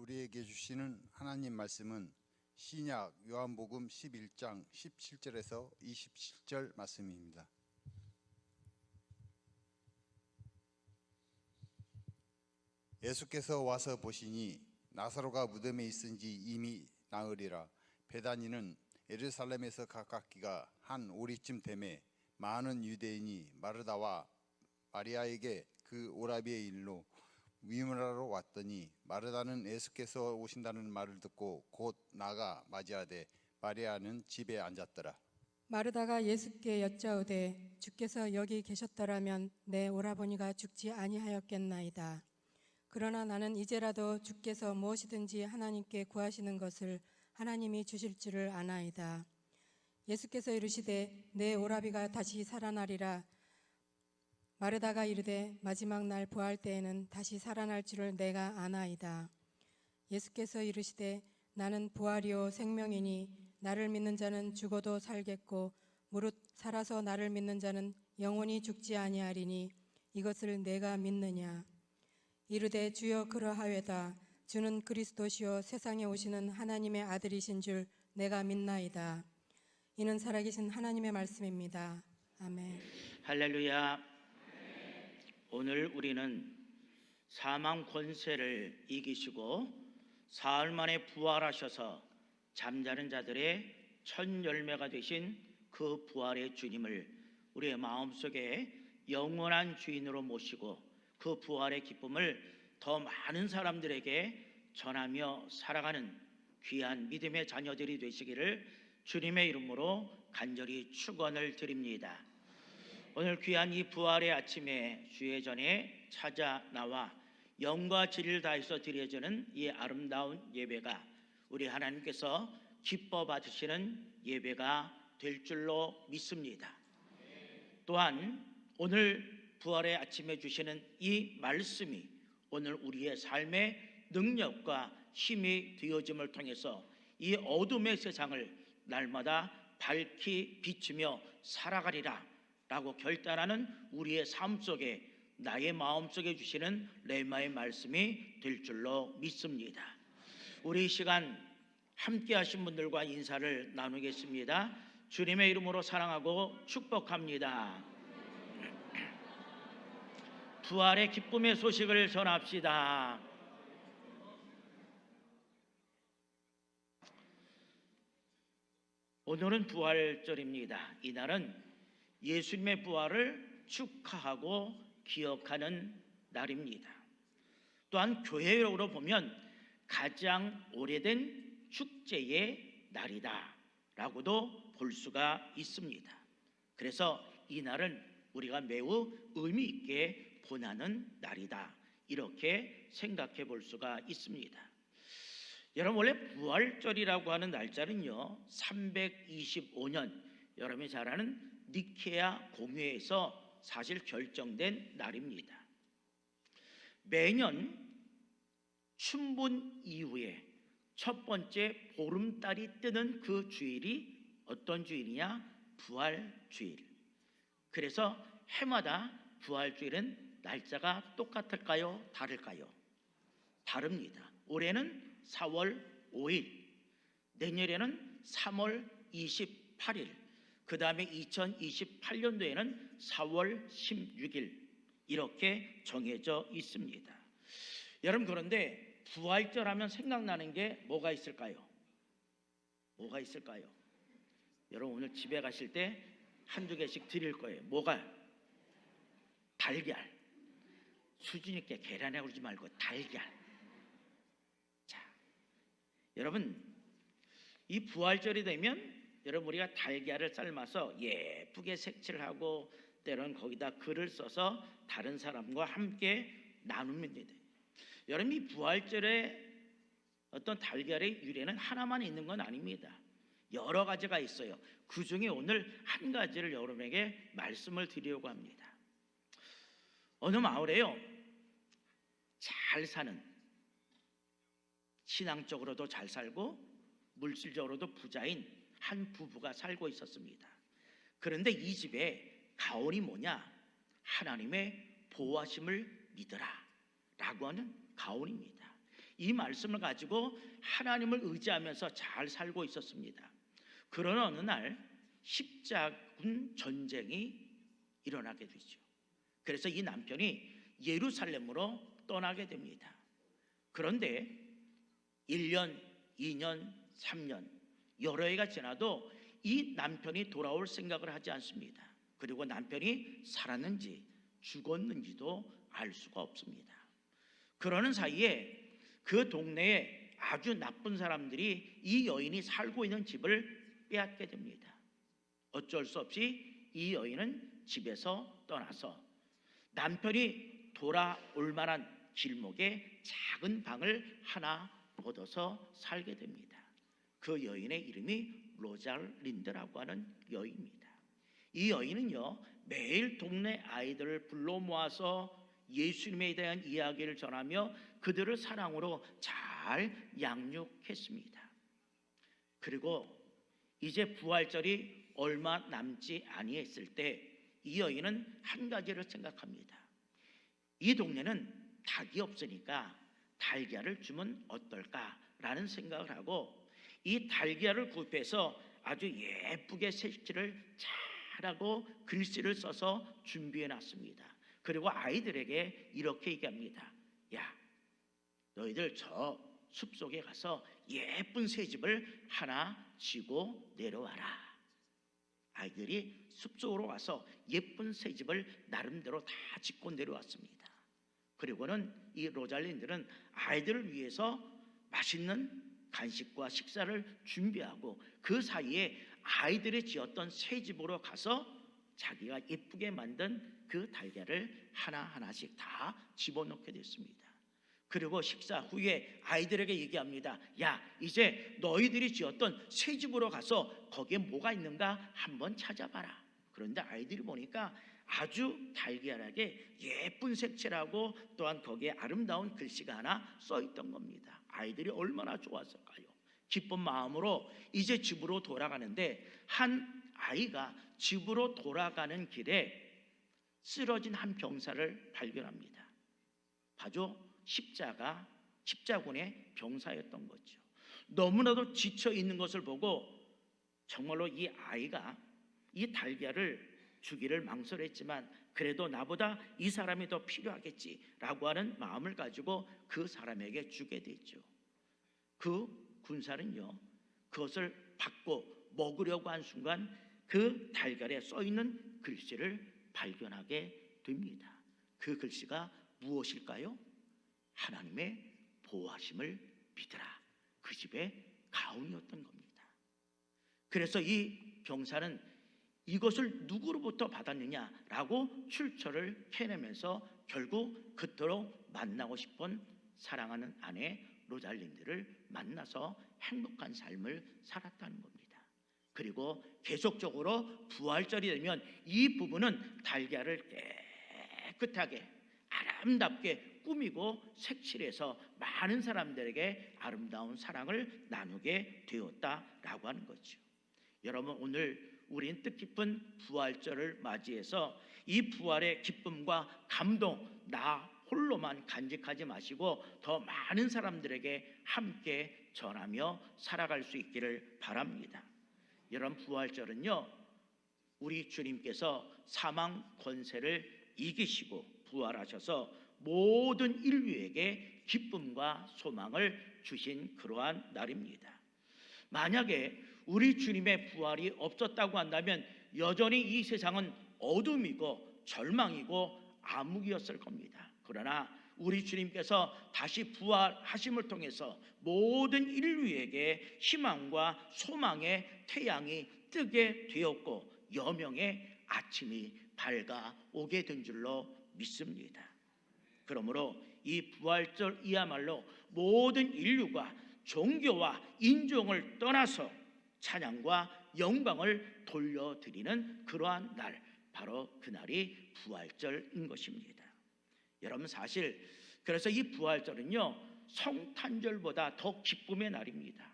우리에게 주시는 하나님 말씀은 신약 요한복음 11장 17절에서 27절 말씀입니다. 예수께서 와서 보시니 나사로가 무덤에 있은지 이미 나으리라. 베다니는 예루살렘에서 가깝기가 한 오리쯤 되매 많은 유대인이 마르다와 마리아에게 그 오라비의 일로 위문하러 왔더니 마르다는 예수께서 오신다는 말을 듣고 곧 나가 맞이하되 마리아는 집에 앉았더라. 마르다가 예수께 여짜오되 주께서 여기 계셨더라면 내 오라버니가 죽지 아니하였겠나이다. 그러나 나는 이제라도 주께서 무엇이든지 하나님께 구하시는 것을 하나님이 주실 줄을 아나이다. 예수께서 이르시되 내 오라비가 다시 살아나리라. 마르다가 이르되 마지막 날 부활 때에는 다시 살아날 줄을 내가 아나이다. 예수께서 이르시되 나는 부활이요 생명이니 나를 믿는 자는 죽어도 살겠고 무릇 살아서 나를 믿는 자는 영원히 죽지 아니하리니 이것을 내가 믿느냐. 이르되 주여 그러하외다. 주는 그리스도시요 세상에 오시는 하나님의 아들이신 줄 내가 믿나이다. 이는 살아계신 하나님의 말씀입니다. 아멘. 할렐루야. 오늘 우리는 사망 권세를 이기시고 사흘 만에 부활하셔서 잠자는 자들의 첫 열매가 되신 그 부활의 주님을 우리의 마음속에 영원한 주인으로 모시고 그 부활의 기쁨을 더 많은 사람들에게 전하며 살아가는 귀한 믿음의 자녀들이 되시기를 주님의 이름으로 간절히 축원을 드립니다. 오늘 귀한 이 부활의 아침에 주의 전에 찾아 나와 영과 진리를 다해서 드려지는 이 아름다운 예배가 우리 하나님께서 기뻐 받으시는 예배가 될 줄로 믿습니다. 또한 오늘 부활의 아침에 주시는 이 말씀이 오늘 우리의 삶의 능력과 힘이 되어짐을 통해서 이 어둠의 세상을 날마다 밝히 비추며 살아가리라 라고 결단하는 우리의 삶 속에 나의 마음 속에 주시는 레마의 말씀이 될 줄로 믿습니다. 우리 이 시간 함께 하신 분들과 인사를 나누겠습니다. 주님의 이름으로 사랑하고 축복합니다. 부활의 기쁨의 소식을 전합시다. 오늘은 부활절입니다. 이날은 예수님의 부활을 축하하고 기억하는 날입니다. 또한 교회적으로 보면 가장 오래된 축제의 날이다 라고도 볼 수가 있습니다. 그래서 이 날은 우리가 매우 의미 있게 보내는 날이다 이렇게 생각해 볼 수가 있습니다. 여러분, 원래 부활절이라고 하는 날짜는요 325년 여러분이 잘 아는 니케아 공회에서 사실 결정된 날입니다. 매년 춘분 이후에 첫 번째 보름달이 뜨는 그 주일이 어떤 주일이냐? 부활주일. 그래서 해마다 부활주일은 날짜가 똑같을까요? 다를까요? 다릅니다. 올해는 4월 5일, 내년에는 3월 28일, 그 다음에 2028년도에는 4월 16일 이렇게 정해져 있습니다. 여러분, 그런데 부활절 하면 생각나는 게 뭐가 있을까요? 뭐가 있을까요? 여러분, 오늘 집에 가실 때 한두 개씩 드릴 거예요. 뭐가? 달걀. 수준 있게 계란에 그러지 말고 달걀. 자, 여러분, 이 부활절이 되면 여러분 우리가 달걀을 삶아서 예쁘게 색칠을 하고 때로는 거기다 글을 써서 다른 사람과 함께 나눕니다. 여러분, 이 부활절에 어떤 달걀의 유래는 하나만 있는 건 아닙니다. 여러 가지가 있어요. 그 중에 오늘 한 가지를 여러분에게 말씀을 드리려고 합니다. 어느 마을에요 잘 사는, 신앙적으로도 잘 살고 물질적으로도 부자인 한 부부가 살고 있었습니다. 그런데 이 집에 가언이 뭐냐? 하나님의 보호하심을 믿어라 라고 하는 가언입니다. 이 말씀을 가지고 하나님을 의지하면서 잘 살고 있었습니다. 그러나 어느 날 십자군 전쟁이 일어나게 되죠. 그래서 이 남편이 예루살렘으로 떠나게 됩니다. 그런데 1년, 2년, 3년 여러 해가 지나도 이 남편이 돌아올 생각을 하지 않습니다. 그리고 남편이 살았는지 죽었는지도 알 수가 없습니다. 그러는 사이에 그 동네에 아주 나쁜 사람들이 이 여인이 살고 있는 집을 빼앗게 됩니다. 어쩔 수 없이 이 여인은 집에서 떠나서 남편이 돌아올 만한 길목에 작은 방을 하나 얻어서 살게 됩니다. 그 여인의 이름이 로잘린드라고 하는 여인입니다. 이 여인은요, 매일 동네 아이들을 불러 모아서 예수님에 대한 이야기를 전하며 그들을 사랑으로 잘 양육했습니다. 그리고 이제 부활절이 얼마 남지 아니했을 때 이 여인은 한 가지를 생각합니다. 이 동네는 닭이 없으니까 달걀을 주면 어떨까라는 생각을 하고 이 달걀을 구입해서 아주 예쁘게 색칠을 잘하고 글씨를 써서 준비해 놨습니다. 그리고 아이들에게 이렇게 얘기합니다. 야, 너희들 저 숲속에 가서 예쁜 새집을 하나 지고 내려와라. 아이들이 숲속으로 와서 예쁜 새집을 나름대로 다 짓고 내려왔습니다. 그리고는 이 로잘린드는 아이들을 위해서 맛있는 간식과 식사를 준비하고 그 사이에 아이들이 지었던 새집으로 가서 자기가 예쁘게 만든 그 달걀을 하나하나씩 다 집어넣게 됐습니다. 그리고 식사 후에 아이들에게 얘기합니다. 야, 이제 너희들이 지었던 새집으로 가서 거기에 뭐가 있는가 한번 찾아봐라. 그런데 아이들이 보니까 아주 달걀하게 예쁜 색칠하고 또한 거기에 아름다운 글씨가 하나 써 있던 겁니다. 아이들이 얼마나 좋았을까요? 기쁜 마음으로 이제 집으로 돌아가는데 한 아이가 집으로 돌아가는 길에 쓰러진 한 병사를 발견합니다. 바로 십자군의 병사였던 거죠. 너무나도 지쳐 있는 것을 보고 정말로 이 아이가 이 달걀을 주기를 망설였지만 그래도 나보다 이 사람이 더 필요하겠지라고 하는 마음을 가지고 그 사람에게 주게 됐죠. 그 군사는요, 그것을 받고 먹으려고 한 순간 그 달걀에 써 있는 글씨를 발견하게 됩니다. 그 글씨가 무엇일까요? 하나님의 보호하심을 믿으라. 그 집의 가훈이었던 겁니다. 그래서 이 병사는 이것을 누구로부터 받았느냐라고 출처를 캐내면서 결국 그토록 만나고 싶은 사랑하는 아내 로잘린드를 만나서 행복한 삶을 살았다는 겁니다. 그리고 계속적으로 부활절이 되면 이 부부는 달걀을 깨끗하게 아름답게 꾸미고 색칠해서 많은 사람들에게 아름다운 사랑을 나누게 되었다라고 하는 거죠. 여러분, 오늘 우린 뜻깊은 부활절을 맞이해서 이 부활의 기쁨과 감동 나 홀로만 간직하지 마시고 더 많은 사람들에게 함께 전하며 살아갈 수 있기를 바랍니다. 여러분, 부활절은요, 우리 주님께서 사망 권세를 이기시고 부활하셔서 모든 인류에게 기쁨과 소망을 주신 그러한 날입니다. 만약에 우리 주님의 부활이 없었다고 한다면 여전히 이 세상은 어둠이고 절망이고 암흑이었을 겁니다. 그러나 우리 주님께서 다시 부활하심을 통해서 모든 인류에게 희망과 소망의 태양이 뜨게 되었고 여명의 아침이 밝아오게 된 줄로 믿습니다. 그러므로 이 부활절이야말로 모든 인류가 종교와 인종을 떠나서 찬양과 영광을 돌려드리는 그러한 날, 바로 그날이 부활절인 것입니다. 여러분, 사실 그래서 이 부활절은요, 성탄절보다 더 기쁨의 날입니다.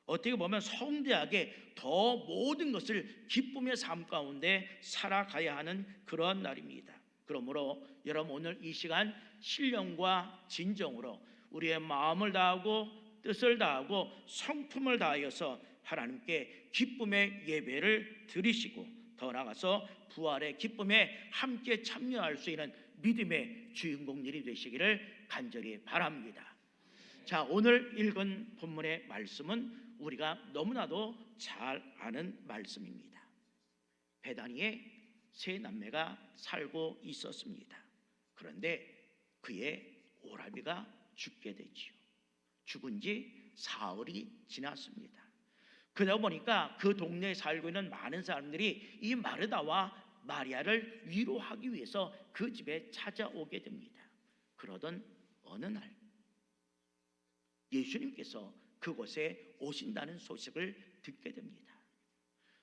어떻게 보면 성대하게 더 모든 것을 기쁨의 삶 가운데 살아가야 하는 그러한 날입니다. 그러므로 여러분, 오늘 이 시간 신령과 진정으로 우리의 마음을 다하고 뜻을 다하고 성품을 다하여서 하나님께 기쁨의 예배를 드리시고 더 나아가서 부활의 기쁨에 함께 참여할 수 있는 믿음의 주인공들이 되시기를 간절히 바랍니다. 자, 오늘 읽은 본문의 말씀은 우리가 너무나도 잘 아는 말씀입니다. 베다니에 세 남매가 살고 있었습니다. 그런데 그의 오라비가 죽게 되지요. 죽은 지 사흘이 지났습니다. 그러다 보니까 그 동네에 살고 있는 많은 사람들이 이 마르다와 마리아를 위로하기 위해서 그 집에 찾아오게 됩니다. 그러던 어느 날 예수님께서 그곳에 오신다는 소식을 듣게 됩니다.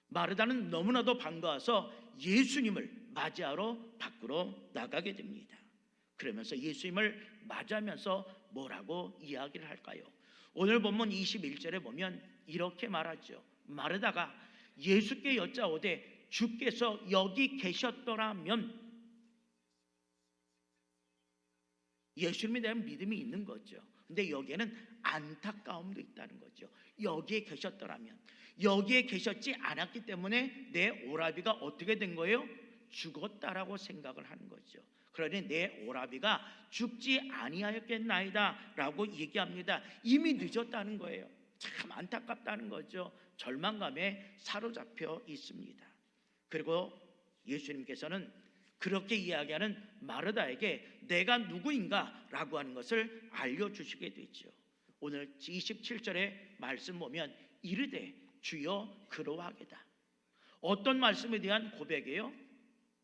마르다는 너무나도 반가워서 예수님을 맞이하러 밖으로 나가게 됩니다. 그러면서 예수님을 맞이하면서 뭐라고 이야기를 할까요? 오늘 본문 21절에 보면 이렇게 말하죠. 마르다가 예수께 여짜오되 주께서 여기 계셨더라면, 예수님에 대한 믿음이 있는 거죠. 근데 여기에는 안타까움도 있다는 거죠. 여기에 계셨더라면, 여기에 계셨지 않았기 때문에 내 오라비가 어떻게 된 거예요? 죽었다라고 생각을 하는 거죠. 그러니 내 오라비가 죽지 아니하였겠나이다 라고 얘기합니다. 이미 늦었다는 거예요. 참 안타깝다는 거죠. 절망감에 사로잡혀 있습니다. 그리고 예수님께서는 그렇게 이야기하는 마르다에게 내가 누구인가 라고 하는 것을 알려주시게 되죠. 오늘 27절의 말씀 보면 이르되 주여 그러하게다. 어떤 말씀에 대한 고백이에요?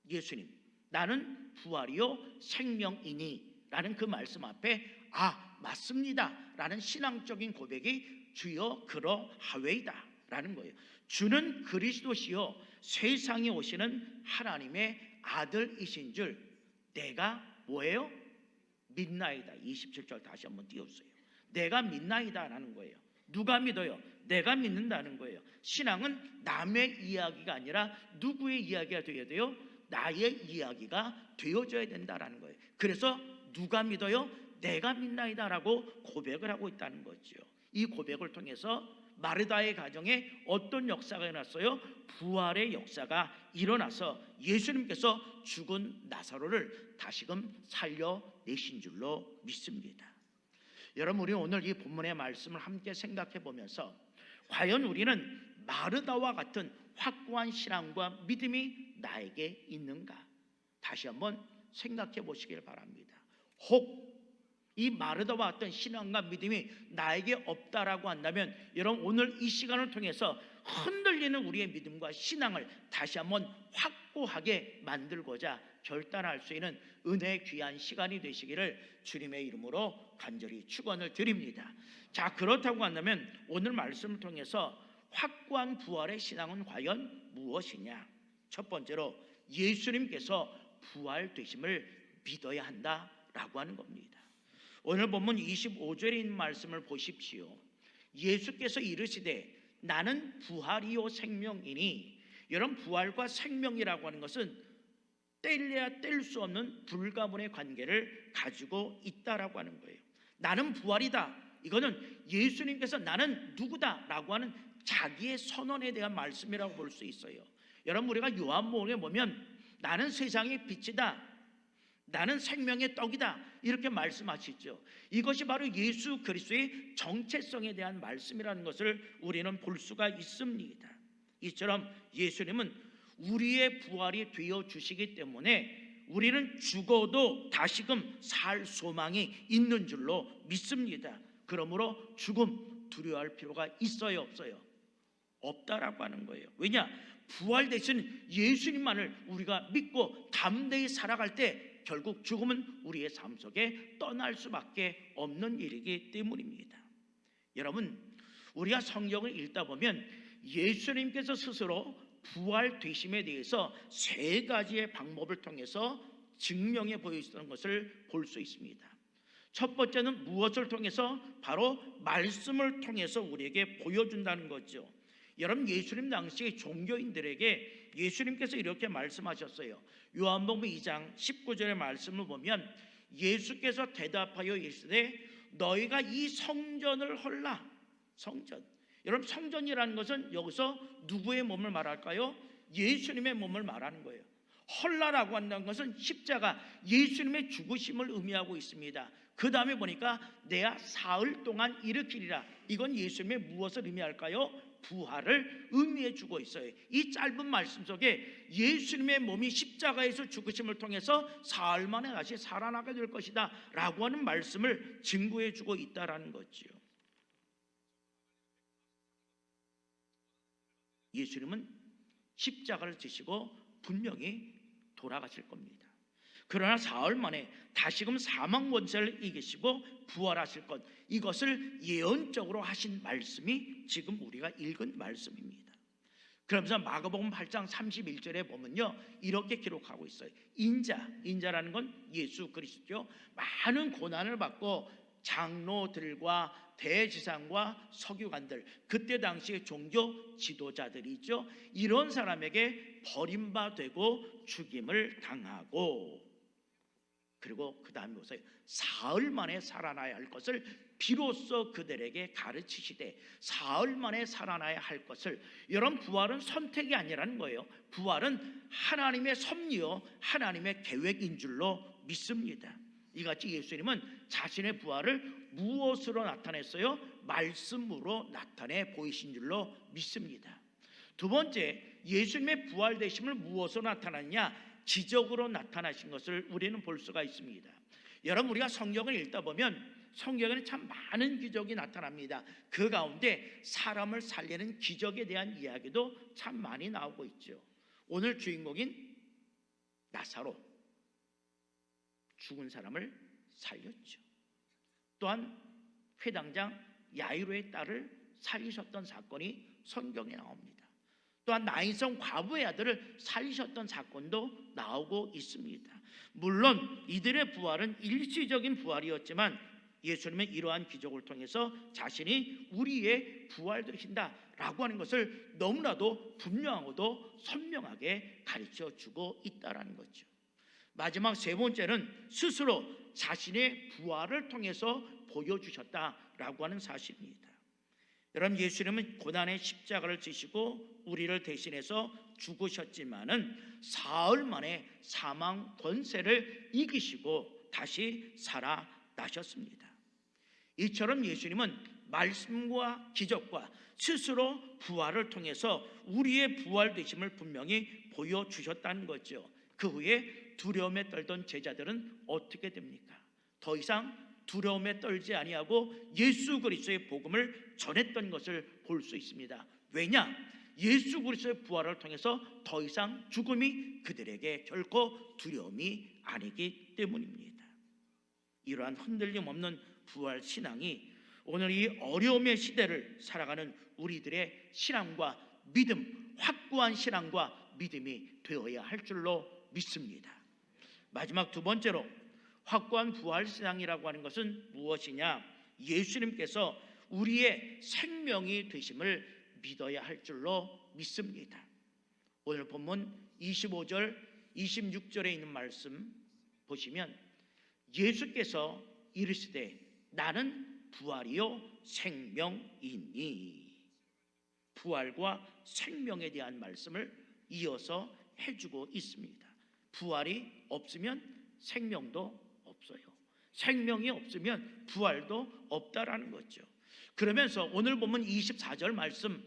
예수님, 나는 부활이요 생명이니 라는 그 말씀 앞에 맞습니다 라는 신앙적인 고백이 주여 그러하웨이다 라는 거예요. 주는 그리스도시요 세상에 오시는 하나님의 아들이신 줄 내가 뭐예요? 믿나이다. 27절 다시 한번 띄워주세요. 내가 믿나이다 라는 거예요. 누가 믿어요? 내가 믿는다는 거예요. 신앙은 남의 이야기가 아니라 누구의 이야기가 되어야 돼요? 나의 이야기가 되어져야 된다라는 거예요. 그래서 누가 믿어요? 내가 믿나이다 라고 고백을 하고 있다는 거죠. 이 고백을 통해서 마르다의 가정에 어떤 역사가 일어났어요? 부활의 역사가 일어나서 예수님께서 죽은 나사로를 다시금 살려내신 줄로 믿습니다. 여러분, 우리 오늘 이 본문의 말씀을 함께 생각해 보면서 과연 우리는 마르다와 같은 확고한 신앙과 믿음이 나에게 있는가? 다시 한번 생각해 보시길 바랍니다. 혹 이 마르다와 같은 신앙과 믿음이 나에게 없다라고 한다면 여러분, 오늘 이 시간을 통해서 흔들리는 우리의 믿음과 신앙을 다시 한번 확고하게 만들고자 결단할 수 있는 은혜의 귀한 시간이 되시기를 주님의 이름으로 간절히 축원을 드립니다. 자, 그렇다고 한다면 오늘 말씀을 통해서 확고한 부활의 신앙은 과연 무엇이냐? 첫 번째로 예수님께서 부활되심을 믿어야 한다라고 하는 겁니다. 오늘 본문 25절에 있는 말씀을 보십시오. 예수께서 이르시되 나는 부활이요 생명이니. 여러분, 부활과 생명이라고 하는 것은 뗄래야 뗄 수 없는 불가분의 관계를 가지고 있다라고 하는 거예요. 나는 부활이다. 이거는 예수님께서 나는 누구다라고 하는 자기의 선언에 대한 말씀이라고 볼 수 있어요. 여러분, 우리가 요한복음에 보면 나는 세상의 빛이다, 나는 생명의 떡이다 이렇게 말씀하시죠. 이것이 바로 예수 그리스도의 정체성에 대한 말씀이라는 것을 우리는 볼 수가 있습니다. 이처럼 예수님은 우리의 부활이 되어 주시기 때문에 우리는 죽어도 다시금 살 소망이 있는 줄로 믿습니다. 그러므로 죽음 두려워할 필요가 있어요, 없어요? 없다라고 하는 거예요. 왜냐? 부활 대신 예수님만을 우리가 믿고 담대히 살아갈 때 결국 죽음은 우리의 삶 속에 떠날 수밖에 없는 일이기 때문입니다. 여러분, 우리가 성경을 읽다 보면 예수님께서 스스로 부활되심에 대해서 세 가지의 방법을 통해서 증명해 보여주는 것을 볼 수 있습니다. 첫 번째는 무엇을 통해서? 바로 말씀을 통해서 우리에게 보여준다는 거죠. 여러분, 예수님 당시 종교인들에게 예수님께서 이렇게 말씀하셨어요. 요한복음 2장 19절의 말씀을 보면 예수께서 대답하여 이르시되 너희가 이 성전을 헐라. 성전. 여러분, 성전이라는 것은 여기서 누구의 몸을 말할까요? 예수님의 몸을 말하는 거예요. 헐라라고 한다는 것은 십자가, 예수님의 죽으심을 의미하고 있습니다. 그 다음에 보니까 내가 사흘 동안 일으키리라. 이건 예수님의 무엇을 의미할까요? 부활을 의미해 주고 있어요. 이 짧은 말씀 속에 예수님의 몸이 십자가에서 죽으심을 통해서 사흘 만에 다시 살아나게 될 것이다 라고 하는 말씀을 증거해 주고 있다라는 거지요. 예수님은 십자가를 지시고 분명히 돌아가실 겁니다. 그러나 사흘 만에 다시금 사망 권세를 이기시고 부활하실 것, 이것을 예언적으로 하신 말씀이 지금 우리가 읽은 말씀입니다. 그러면서 마가복음 8장 31절에 보면요, 이렇게 기록하고 있어요. 인자라는 건 예수 그리스도죠. 많은 고난을 받고 장로들과 대지상과 서기관들, 그때 당시의 종교 지도자들이죠. 이런 사람에게 버림받되고 죽임을 당하고, 그리고 그 다음에 보세요. 사흘 만에 살아나야 할 것을 비로소 그들에게 가르치시되, 사흘 만에 살아나야 할 것을, 여러분, 부활은 선택이 아니라는 거예요. 부활은 하나님의 섭리요, 하나님의 계획인 줄로 믿습니다. 이같이 예수님은 자신의 부활을 무엇으로 나타냈어요? 말씀으로 나타내 보이신 줄로 믿습니다. 두 번째, 예수님의 부활되심을 무엇으로 나타났냐? 기적으로 나타나신 것을 우리는 볼 수가 있습니다. 여러분, 우리가 성경을 읽다 보면 성경에는 참 많은 기적이 나타납니다. 그 가운데 사람을 살리는 기적에 대한 이야기도 참 많이 나오고 있죠. 오늘 주인공인 나사로, 죽은 사람을 살렸죠. 또한 회당장 야이로의 딸을 살리셨던 사건이 성경에 나옵니다. 또한 나인성 과부의 아들을 살리셨던 사건도 나오고 있습니다. 물론 이들의 부활은 일시적인 부활이었지만 예수님은 이러한 기적을 통해서 자신이 우리의 부활되신다라고 하는 것을 너무나도 분명하고도 선명하게 가르쳐주고 있다는 거죠. 마지막 세 번째는 스스로 자신의 부활을 통해서 보여주셨다라고 하는 사실입니다. 여러분, 예수님은 고난의 십자가를 지시고 우리를 대신해서 죽으셨지만은 사흘 만에 사망 권세를 이기시고 다시 살아나셨습니다. 이처럼 예수님은 말씀과 기적과 스스로 부활을 통해서 우리의 부활되심을 분명히 보여주셨다는 거죠. 그 후에 두려움에 떨던 제자들은 어떻게 됩니까? 더 이상 두려움에 떨지 아니하고 예수 그리스도의 복음을 전했던 것을 볼 수 있습니다. 왜냐? 예수 그리스도의 부활을 통해서 더 이상 죽음이 그들에게 결코 두려움이 아니기 때문입니다. 이러한 흔들림 없는 부활 신앙이 오늘 이 어려움의 시대를 살아가는 우리들의 신앙과 믿음, 확고한 신앙과 믿음이 되어야 할 줄로 믿습니다. 마지막 두 번째로, 확고한 부활 신앙이라고 하는 것은 무엇이냐? 예수님께서 우리의 생명이 되심을 믿어야 할 줄로 믿습니다. 오늘 본문 25절, 26절에 있는 말씀 보시면 예수께서 이르시되 나는 부활이요 생명이니, 부활과 생명에 대한 말씀을 이어서 해주고 있습니다. 부활이 없으면 생명도 없어요. 생명이 없으면 부활도 없다라는 거죠. 그러면서 오늘 보면 24절 말씀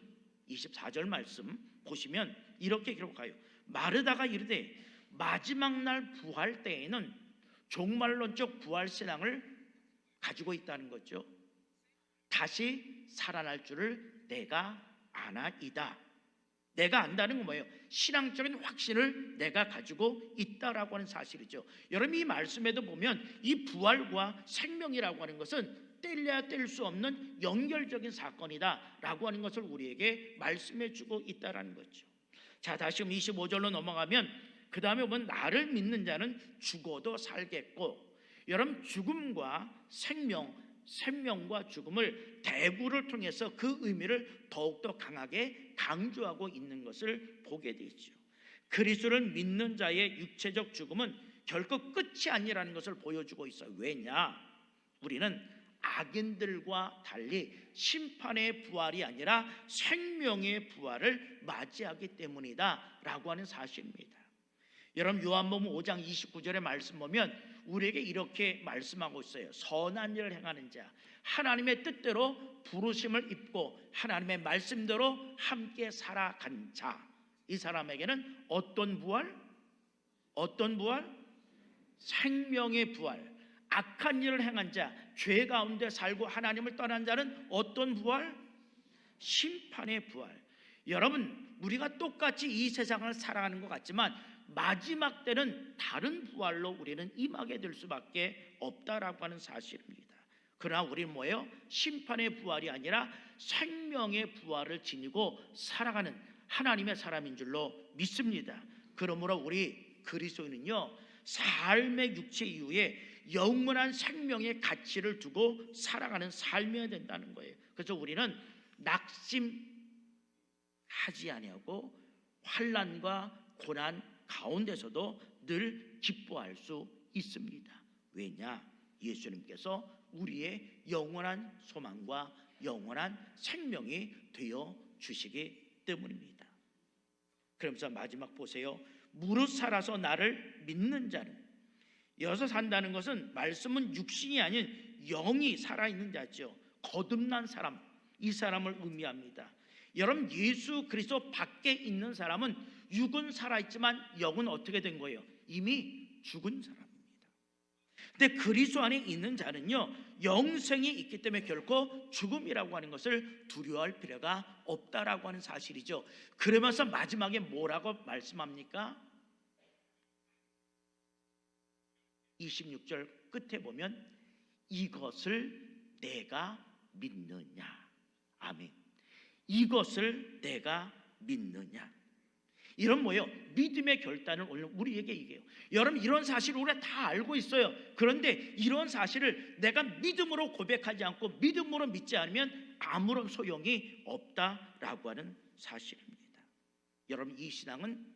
보시면 이렇게 기록하여 마르다가 이르되 마지막 날 부활 때에는 종말론적 부활 신앙을 가지고 있다는 거죠. 다시 살아날 줄을 내가 아나이다. 내가 안다는 건 뭐예요? 신앙적인 확신을 내가 가지고 있다라고 하는 사실이죠. 여러분, 이 말씀에도 보면 이 부활과 생명이라고 하는 것은 뗄래야 뗄 수 없는 연결적인 사건이다라고 하는 것을 우리에게 말씀해 주고 있다라는 거죠. 자, 다시 25절로 넘어가면 그 다음에 보면 나를 믿는 자는 죽어도 살겠고, 여러분, 죽음과 생명과 죽음을 대구를 통해서 그 의미를 더욱더 강하게 강조하고 있는 것을 보게 되죠. 그리스도를 믿는 자의 육체적 죽음은 결코 끝이 아니라는 것을 보여주고 있어요. 왜냐? 우리는 악인들과 달리 심판의 부활이 아니라 생명의 부활을 맞이하기 때문이다 라고 하는 사실입니다. 여러분 요한복음 5장 29절의 말씀 보면 우리에게 이렇게 말씀하고 있어요. 선한 일을 행하는 자, 하나님의 뜻대로 부르심을 입고 하나님의 말씀대로 함께 살아간 자, 이 사람에게는 어떤 부활? 어떤 부활? 생명의 부활. 악한 일을 행한 자, 죄 가운데 살고 하나님을 떠난 자는 어떤 부활? 심판의 부활. 여러분, 우리가 똑같이 이 세상을 살아가는 것 같지만 마지막 때는 다른 부활로 우리는 임하게 될 수밖에 없다라고 하는 사실입니다. 그러나 우리는 뭐예요? 심판의 부활이 아니라 생명의 부활을 지니고 살아가는 하나님의 사람인 줄로 믿습니다. 그러므로 우리 그리스도인은요, 삶의 육체 이후에 영원한 생명의 가치를 두고 살아가는 삶이어야 된다는 거예요. 그래서 우리는 낙심하지 아니하고 환난과 고난 가운데서도 늘 기뻐할 수 있습니다. 왜냐? 예수님께서 우리의 영원한 소망과 영원한 생명이 되어 주시기 때문입니다. 그러면서 마지막 보세요. 무릇 살아서 나를 믿는 자는, 여기서 산다는 것은 말씀은 육신이 아닌 영이 살아있는 자죠. 거듭난 사람, 이 사람을 의미합니다. 여러분, 예수 그리스도 밖에 있는 사람은 육은 살아있지만 영은 어떻게 된 거예요? 이미 죽은 사람입니다. 근데 그리스도 안에 있는 자는요, 영생이 있기 때문에 결코 죽음이라고 하는 것을 두려워할 필요가 없다라고 하는 사실이죠. 그러면서 마지막에 뭐라고 말씀합니까? 26절 끝에 보면 이것을 내가 믿느냐. 아멘. 이것을 내가 믿느냐. 이런 뭐예요? 믿음의 결단을 오늘 우리에게 얘기해요. 여러분, 이런 사실을 우리가 다 알고 있어요. 그런데 이런 사실을 내가 믿음으로 고백하지 않고 믿음으로 믿지 않으면 아무런 소용이 없다라고 하는 사실입니다. 여러분, 이 신앙은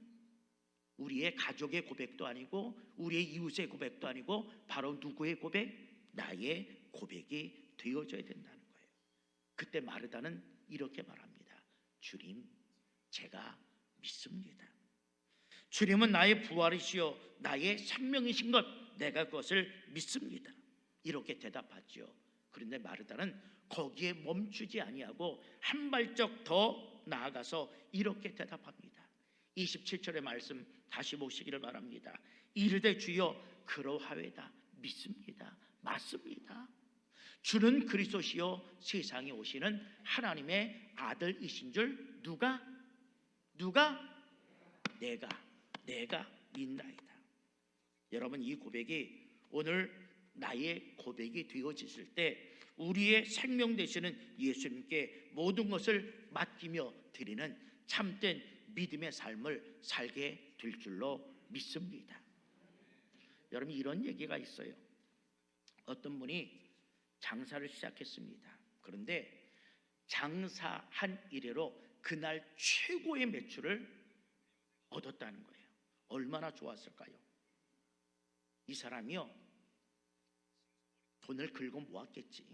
우리의 가족의 고백도 아니고 우리의 이웃의 고백도 아니고 바로 누구의 고백? 나의 고백이 되어져야 된다는 거예요. 그때 마르다는 이렇게 말합니다. 주님, 제가 믿습니다. 주님은 나의 부활이시요 나의 생명이신 것, 내가 그것을 믿습니다. 이렇게 대답하죠. 그런데 마르다는 거기에 멈추지 아니하고 한 발짝 더 나아가서 이렇게 대답합니다. 27절의 말씀 다시 보시기를 바랍니다. 이르되 주여 그러하외다. 믿습니다. 맞습니다. 주는 그리스도시요 세상에 오시는 하나님의 아들이신 줄 누가? 내가 믿나이다. 여러분, 이 고백이 오늘 나의 고백이 되어지실 때 우리의 생명 되시는 예수님께 모든 것을 맡기며 드리는 참된 믿음의 삶을 살게 될 줄로 믿습니다. 여러분, 이런 얘기가 있어요. 어떤 분이 장사를 시작했습니다. 그런데 장사한 이래로 그날 최고의 매출을 얻었다는 거예요. 얼마나 좋았을까요? 이 사람이요, 돈을 긁어 모았겠지.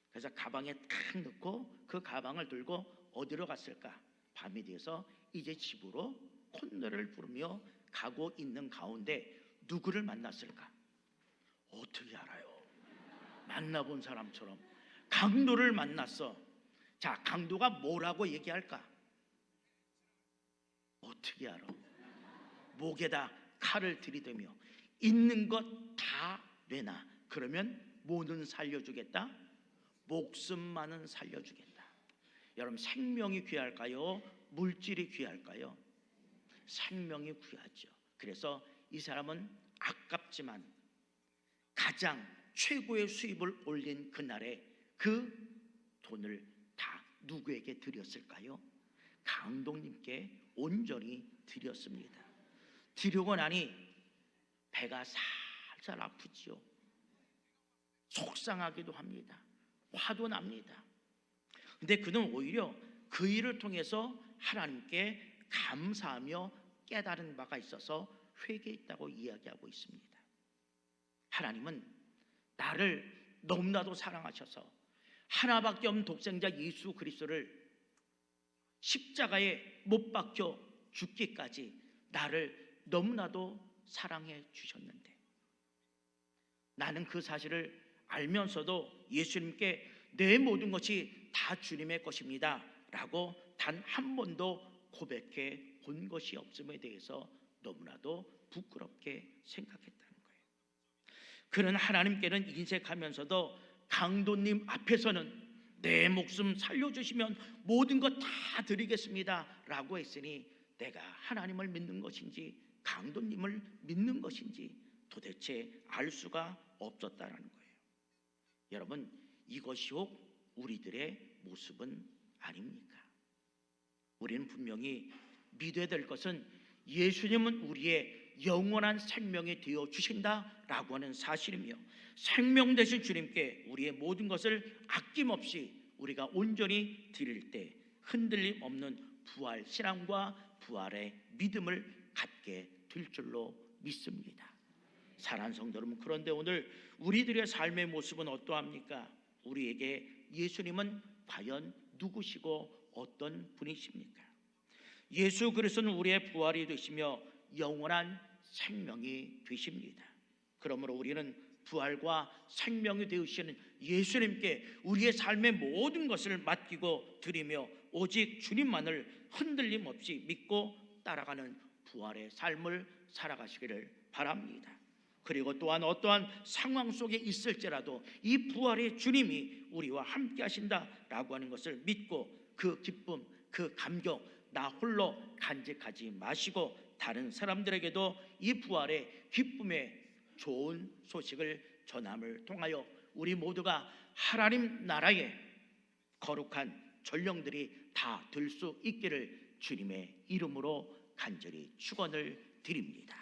그래서 가방에 탁 넣고 그 가방을 들고 어디로 갔을까? 밤이 돼서 이제 집으로 콧노래를 부르며 가고 있는 가운데 누구를 만났을까? 어떻게 알아요? 만나본 사람처럼 강도를 만났어. 자, 강도가 뭐라고 얘기할까? 어떻게 알아? 목에다 칼을 들이대며 있는 것 다 내놔. 그러면 뭐는 살려주겠다? 목숨만은 살려주겠다. 여러분, 생명이 귀할까요? 물질이 귀할까요? 생명이 귀하죠. 그래서 이 사람은 아깝지만 가장 최고의 수입을 올린 그날에 그 돈을 다 누구에게 드렸을까요? 강동님께 온전히 드렸습니다. 드리고 나니 배가 살살 아프지요. 속상하기도 합니다. 화도 납니다. 근데 그는 오히려 그 일을 통해서 하나님께 감사하며 깨달은 바가 있어서 회개했다고 이야기하고 있습니다. 하나님은 나를 너무나도 사랑하셔서 하나밖에 없는 독생자 예수 그리스도를 십자가에 못 박혀 죽기까지 나를 너무나도 사랑해 주셨는데, 나는 그 사실을 알면서도 예수님께 내 모든 것이 다 주님의 것입니다 라고 단 한 번도 고백해 본 것이 없음에 대해서 너무나도 부끄럽게 생각했다는 거예요. 그는 하나님께는 인색하면서도 강도님 앞에서는 내 목숨 살려주시면 모든 것 다 드리겠습니다 라고 했으니, 내가 하나님을 믿는 것인지 강도님을 믿는 것인지 도대체 알 수가 없었다라는 거예요. 여러분, 이것이 혹 우리들의 모습은 아닙니까? 우리는 분명히 믿어야 될 것은 예수님은 우리의 영원한 생명이 되어 주신다라고 하는 사실이며, 생명 되신 주님께 우리의 모든 것을 아낌없이 우리가 온전히 드릴 때 흔들림 없는 부활 신앙과 부활의 믿음을 갖게 될 줄로 믿습니다. 사랑하는 성도 여러분, 그런데 오늘 우리들의 삶의 모습은 어떠합니까? 우리에게 예수님은 과연 누구시고 어떤 분이십니까? 예수 그리스도는 우리의 부활이 되시며 영원한 생명이 되십니다. 그러므로 우리는 부활과 생명이 되시는 예수님께 우리의 삶의 모든 것을 맡기고 드리며 오직 주님만을 흔들림 없이 믿고 따라가는 부활의 삶을 살아가시기를 바랍니다. 그리고 또한 어떠한 상황 속에 있을지라도 이 부활의 주님이 우리와 함께 하신다라고 하는 것을 믿고 그 기쁨, 그 감격 나 홀로 간직하지 마시고 다른 사람들에게도 이 부활의 기쁨의 좋은 소식을 전함을 통하여 우리 모두가 하나님 나라의 거룩한 전령들이 다 될 수 있기를 주님의 이름으로 간절히 축원을 드립니다.